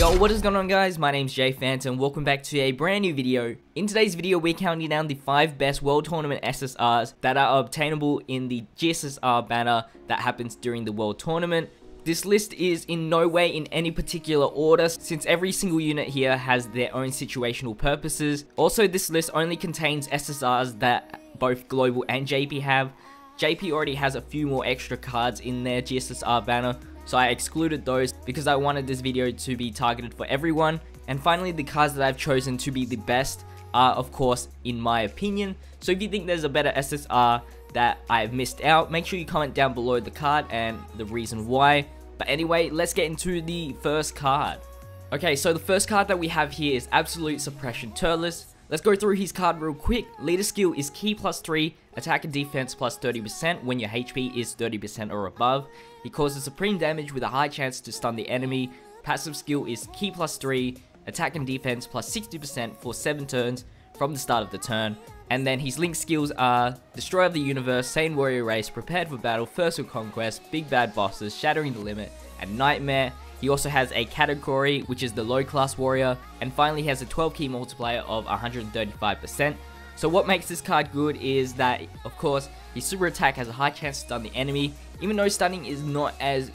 Yo, what is going on guys? My name's JPhanta and welcome back to a brand new video. In today's video, we're counting down the 5 best World Tournament SSRs that are obtainable in the GSSR banner that happens during the World Tournament. This list is in no way in any particular order, since every single unit here has their own situational purposes. Also, this list only contains SSRs that both Global and JP have. JP already has a few more extra cards in their GSSR banner, so I excluded those because I wanted this video to be targeted for everyone. And finally, the cards that I've chosen to be the best are, of course, in my opinion. So if you think there's a better SSR that I've missed out, make sure you comment down below the card and the reason why. But anyway, let's get into the first card. Okay, so the first card that we have here is Absolute Suppression Tulis. Let's go through his card real quick. Leader skill is Ki +3, attack and defense plus 30% when your HP is 30% or above. He causes supreme damage with a high chance to stun the enemy. Passive skill is Ki +3, attack and defense plus 60% for 7 turns from the start of the turn. And then his link skills are Destroyer of the Universe, Saiyan Warrior Race, Prepared for Battle, First with Conquest, Big Bad Bosses, Shattering the Limit, and Nightmare. He also has a category, which is the Low Class Warrior, and finally he has a 12 key multiplier of 135%. So what makes this card good is that, of course, his super attack has a high chance to stun the enemy. Even though stunning is not as,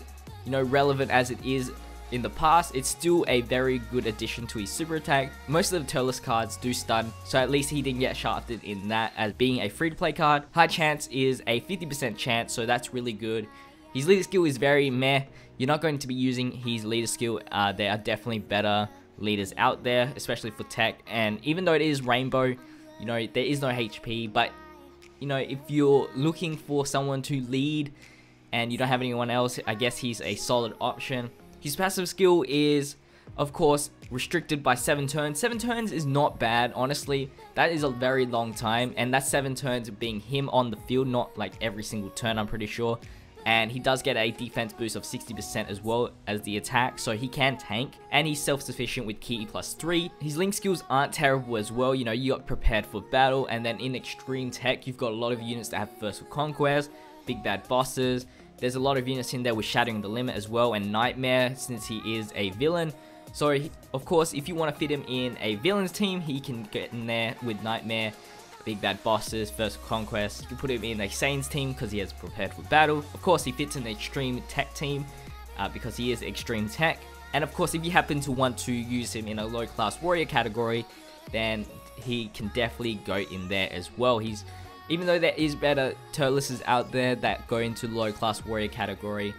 relevant as it is in the past, it's still a very good addition to his super attack. Most of the Tulis cards do stun, so at least he didn't get shafted in that as being a free-to-play card. High chance is a 50% chance, so that's really good. His leader skill is very meh. You're not going to be using his leader skill. There are definitely better leaders out there, especially for tech. And even though it is Rainbow, there is no HP. But, if you're looking for someone to lead and you don't have anyone else, I guess he's a solid option. His passive skill is, of course, restricted by 7 turns. 7 turns is not bad, honestly. That is a very long time. And that's 7 turns being him on the field, not like every single turn, I'm pretty sure. And he does get a defense boost of 60% as well as the attack, so he can tank. And he's self-sufficient with Ki +3. His link skills aren't terrible as well. You got Prepared for Battle, and then in Extreme Tech, you've got a lot of units that have First with Conquest, Big Bad Bosses. There's a lot of units in there with Shattering the Limit as well, and Nightmare, since he is a villain. So, of course, if you want to fit him in a villain's team, he can get in there with Nightmare, Big Bad Bosses, First with Conquest. You can put him in a Saiyan's team because he has Prepared for Battle. Of course, he fits in the Extreme Tech team because he is Extreme Tech. And of course, if you happen to want to use him in a Low Class Warrior category, then he can definitely go in there as well. Even though there is better Tulises out there that go into Low Class Warrior category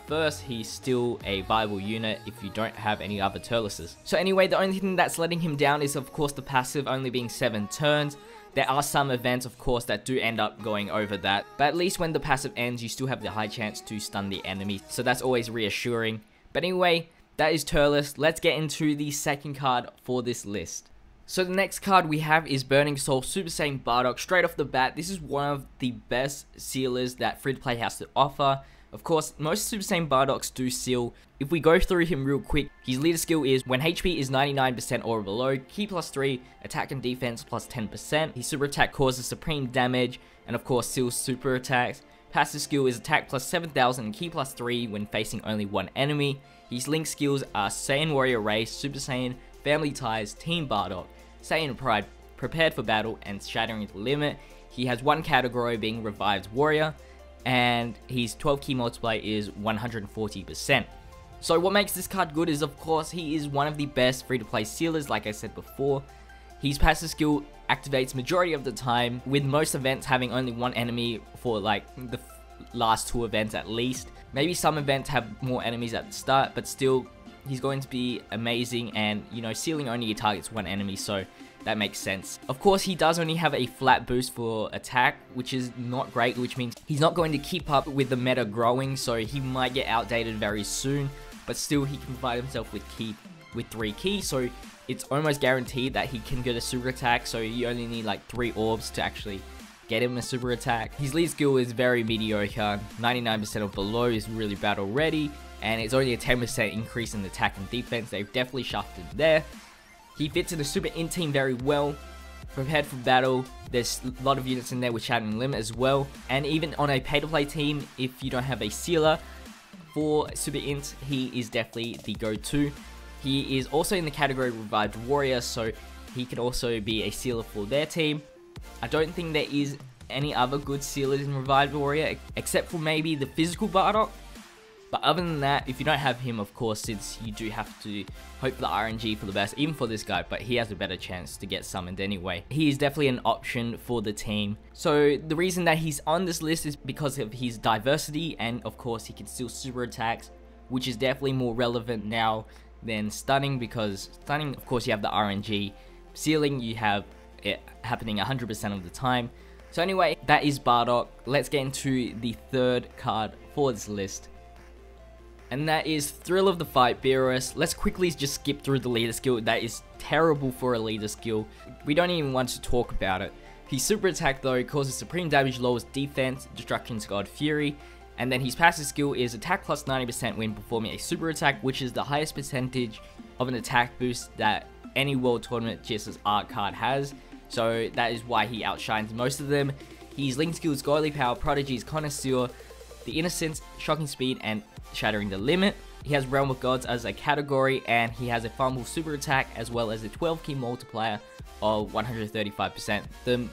first, he's still a viable unit if you don't have any other Tulises. So anyway, the only thing that's letting him down is, of course, the passive only being 7 turns. There are some events, of course, that do end up going over that, but at least when the passive ends, you still have the high chance to stun the enemy, so that's always reassuring. But anyway, that is Tulis. Let's get into the second card for this list. So the next card we have is Burning Soul Super Saiyan Bardock. Straight off the bat, this is one of the best sealers that free-to-play has to offer. Of course, most Super Saiyan Bardocks do seal. If we go through him real quick, his leader skill is when HP is 99% or below, Ki +3, attack and defense plus 10%. His super attack causes supreme damage, and of course seals super attacks. Passive skill is attack plus 7000 and Ki +3 when facing only one enemy. His link skills are Saiyan Warrior Race, Super Saiyan, Family Ties, Team Bardock, Saiyan Pride, Prepared for Battle, and Shattering the Limit. He has one category being Revived Warrior, and his 12 key multiplier is 140%. So what makes this card good is, of course, he is one of the best free-to-play sealers, like I said before. His passive skill activates majority of the time, with most events having only one enemy for like the last 2 events at least. Maybe some events have more enemies at the start, but still, he's going to be amazing, and sealing only targets one enemy, so that makes sense. Of course, he does only have a flat boost for attack, which is not great, which means he's not going to keep up with the meta growing, so he might get outdated very soon, but still he can provide himself with 3 keys, so it's almost guaranteed that he can get a super attack, so you only need like 3 orbs to actually get him a super attack. His lead skill is very mediocre, 99% or below is really bad already, and it's only a 10% increase in attack and defense. They've definitely shafted there. He fits in the Super Int team very well. Prepared for Battle, there's a lot of units in there with Shattering the Limit as well. And even on a pay-to-play team, if you don't have a sealer for Super Int, he is definitely the go-to. He is also in the category Revived Warrior, so he can also be a sealer for their team. I don't think there is any other good sealers in Revived Warrior, except for maybe the physical Bardock. But other than that, if you don't have him, of course, since you do have to hope for the RNG for the best, even for this guy, but he has a better chance to get summoned anyway. He is definitely an option for the team. So the reason that he's on this list is because of his diversity, and of course he can steal super attacks, which is definitely more relevant now than stunning, because stunning, of course, you have the RNG. Sealing, you have it happening 100% of the time. So anyway, that is Bardock. Let's get into the third card for this list. And that is Thrill of the Fight, Beerus. Let's quickly just skip through the leader skill. That is terrible for a leader skill. We don't even want to talk about it. His super attack though causes supreme damage, lowers defense, Destruction's God Fury. And then his passive skill is attack plus 90% when performing a super attack, which is the highest percentage of an attack boost that any World Tournament GSSR card has. So that is why he outshines most of them. His link skills, Godly Power, Prodigy's Connoisseur, the Innocence, Shocking Speed, and Shattering the Limit. He has Realm of Gods as a category, and he has a farmable super attack as well as a 12 key multiplier of 135%. The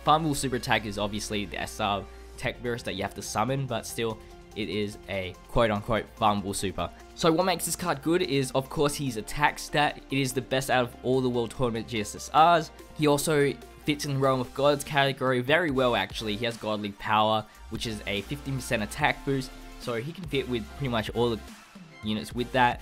farmable super attack is obviously the SR tech burst that you have to summon, but still it is a quote-unquote farmable super. So what makes this card good is, of course, his attack stat. It is the best out of all the World Tournament GSSRs. He also fits in the Realm of Gods category very well actually. He has Godly Power, which is a 15% attack boost, so he can fit with pretty much all the units with that.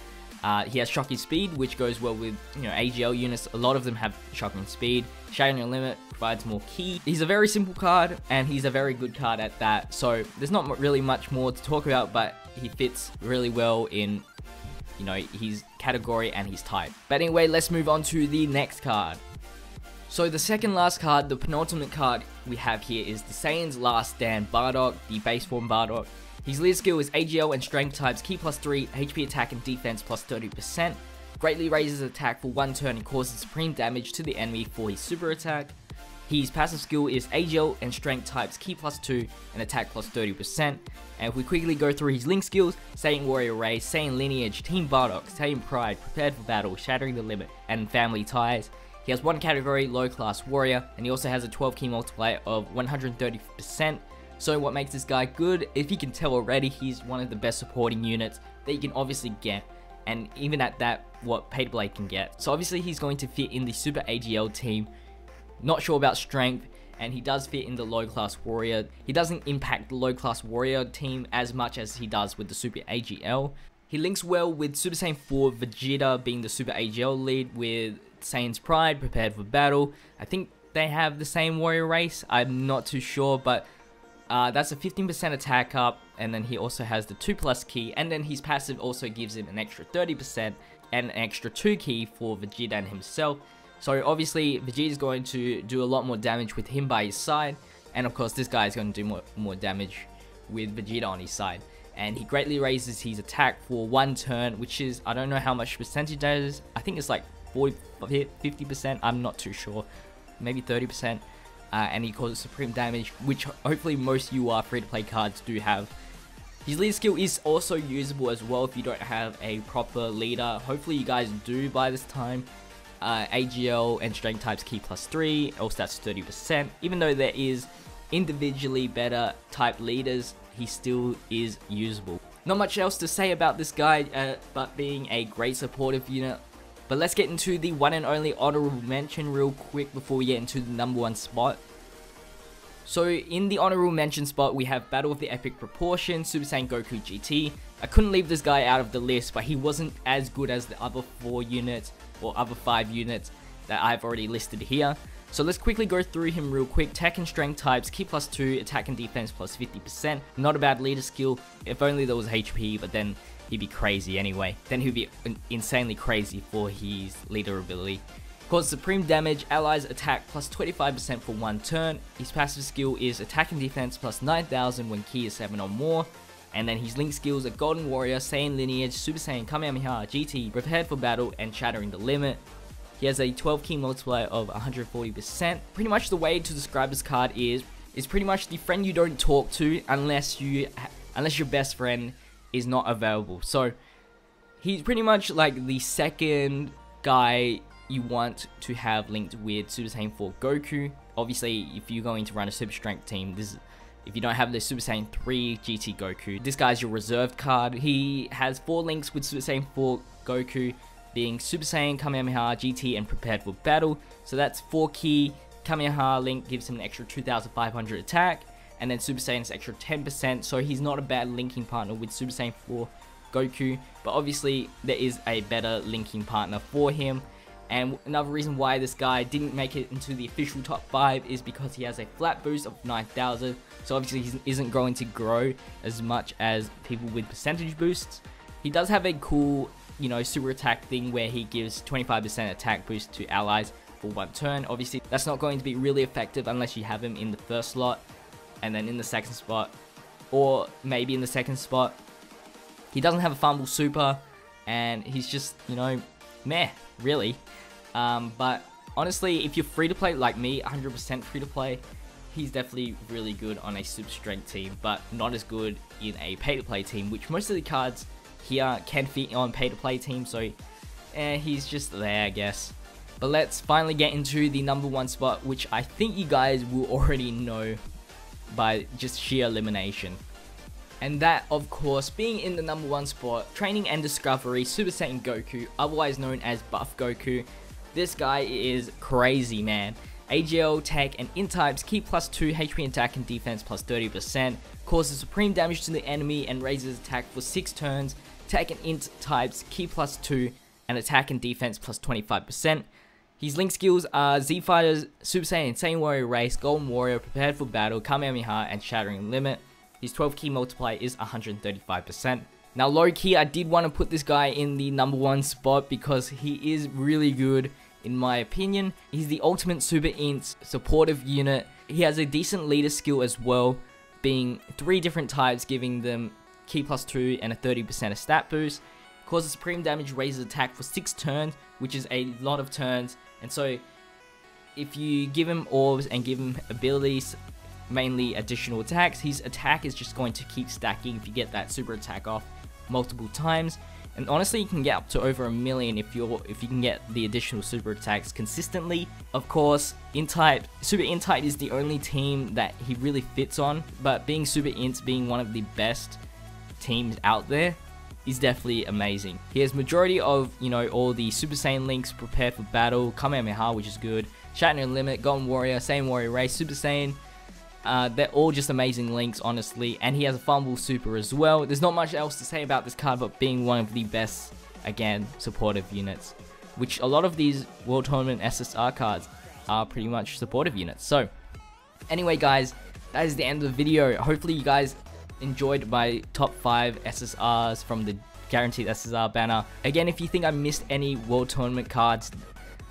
He has Shocking Speed, which goes well with, you know, AGL units. A lot of them have Shocking Speed. Shattering the Limit provides more ki. He's a very simple card, and he's a very good card at that. So there's not really much more to talk about, but he fits really well in, you know, his category and his type. But anyway, let's move on to the next card. So the second last card, the penultimate card we have here, is the Saiyan's Last Stand Bardock, the Baseborn Bardock. His lead skill is AGL and strength types, ki plus 3, HP attack and defense plus 30%. Greatly raises attack for 1 turn and causes supreme damage to the enemy for his super attack. His passive skill is AGL and strength types, ki plus 2 and attack plus 30%. And if we quickly go through his link skills, Saiyan Warrior Race, Saiyan Lineage, Team Bardock, Saiyan Pride, Prepared for Battle, Shattering the Limit, and Family Ties. He has one category, Low Class Warrior, and he also has a 12 key multiplier of 130%. So what makes this guy good, if you can tell already, he's one of the best supporting units that you can obviously get, and even at that, what Pay to Blade can get. So obviously he's going to fit in the Super AGL team. Not sure about strength, and he does fit in the Low Class Warrior. He doesn't impact the Low Class Warrior team as much as he does with the Super AGL. He links well with Super Saiyan 4 Vegeta being the Super AGL lead, with Saiyan's Pride, Prepared for Battle. I think they have the same warrior race, I'm not too sure, but that's a 15% attack up, and then he also has the 2+ key, and then his passive also gives him an extra 30% and an extra 2 key for Vegeta and himself. So obviously Vegeta is going to do a lot more damage with him by his side, and of course this guy is going to do more damage with Vegeta on his side. And he greatly raises his attack for 1 turn, which is, I don't know how much percentage that is. I think it's like 40, 50%, I'm not too sure, maybe 30%. And he causes supreme damage, which hopefully most UR free-to-play cards do have. His lead skill is also usable as well if you don't have a proper leader. Hopefully you guys do by this time. AGL and strength types ki plus 3, all stats 30%. Even though there is individually better type leaders, he still is usable. Not much else to say about this guy, but being a great supportive unit. But let's get into the one and only honorable mention real quick before we get into the #1 spot. So in the honorable mention spot, we have Battle of the Epic Proportion, Super Saiyan Goku GT. I couldn't leave this guy out of the list, but he wasn't as good as the other 4 units or other 5 units that I've already listed here. So let's quickly go through him real quick. Tech and strength types, ki plus 2, attack and defense plus 50%. Not a bad leader skill, if only there was HP, but then he'd be crazy anyway. Then he'd be insanely crazy for his leader ability. Cause supreme damage, allies attack plus 25% for 1 turn. His passive skill is attack and defense plus 9,000 when ki is 7 or more. And then his link skills are Golden Warrior, Saiyan Lineage, Super Saiyan Kamehameha, GT, Prepared for Battle, and Shattering the Limit. He has a 12 key multiplier of 140%. Pretty much the way to describe this card is pretty much the friend you don't talk to unless your best friend is not available. So He's pretty much like the second guy you want to have linked with Super Saiyan 4 Goku. Obviously, if you're going to run a Super Strength team, if you don't have the Super Saiyan 3 GT Goku, this guy's your reserved card. He has 4 links with Super Saiyan 4 Goku, being Super Saiyan, Kamehameha, GT, and Prepared for Battle. So that's 4 key. Kamehameha link gives him an extra 2,500 attack, and then Super Saiyan's extra 10%, so he's not a bad linking partner with Super Saiyan 4 Goku, but obviously there is a better linking partner for him. And another reason why this guy didn't make it into the official top 5 is because he has a flat boost of 9,000, so obviously he isn't going to grow as much as people with percentage boosts. He does have a cool, you know, super attack thing where he gives 25% attack boost to allies for 1 turn. Obviously that's not going to be really effective unless you have him in the first slot and then in the second spot, or maybe in the second spot. He doesn't have a fumble super, and he's just, you know, meh, really. But honestly, if you're free to play like me, 100% free to play, he's definitely really good on a super strength team, but not as good in a pay to play team, which most of the cards here can fit on pay to play teams, so he's just there, I guess. But let's finally get into the number 1 spot, which I think you guys will already know by just sheer elimination. And that, of course, being in the number 1 spot, Training and Discovery Super Saiyan Goku, otherwise known as Buff Goku. This guy is crazy, man. AGL, Tech, and Int types, Ki +2, HP attack and defense plus 30%, causes supreme damage to the enemy and raises attack for 6 turns. Tech and Int types, Ki +2, and attack and defense plus 25%. His link skills are Z Fighters, Super Saiyan, Insane Warrior Race, Golden Warrior, Prepared for Battle, Kamehameha, and Shattering Limit. His 12 key multiplier is 135%. Now low key, I did want to put this guy in the number 1 spot because he is really good in my opinion. He's the ultimate Super Int supportive unit. He has a decent leader skill as well, being 3 different types, giving them Ki +2 and a 30% of stat boost. Causes supreme damage, raises attack for 6 turns, which is a lot of turns. And so if you give him orbs and give him abilities, mainly additional attacks, his attack is just going to keep stacking if you get that super attack off multiple times. And honestly, you can get up to over 1 million if you can get the additional super attacks consistently. Of course, Super Int type is the only team that he really fits on, but being Super Int, being one of the best teams out there, is definitely amazing. He has majority of, you know, all the Super Saiyan links, Prepared for Battle, Kamehameha, which is good, Shattering Limit, Golden Warrior, Saiyan Warrior Race, Super Saiyan. They're all just amazing links, honestly, and he has a fumble super as well. There's not much else to say about this card, but being one of the best, again, supportive units, which a lot of these World Tournament SSR cards are pretty much supportive units. So, anyway guys, that is the end of the video. Hopefully you guys enjoyed my top 5 SSRs from the Guaranteed SSR banner. Again, if you think I missed any World Tournament cards,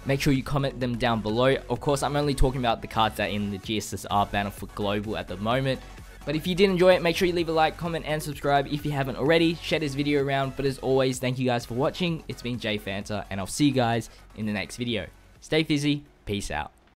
make sure you comment them down below. Of course, I'm only talking about the cards that are in the GSSR banner for global at the moment. But if you did enjoy it, make sure you leave a like, comment, and subscribe if you haven't already. Share this video around. But as always, thank you guys for watching. It's been JPhanta, and I'll see you guys in the next video. Stay fizzy. Peace out.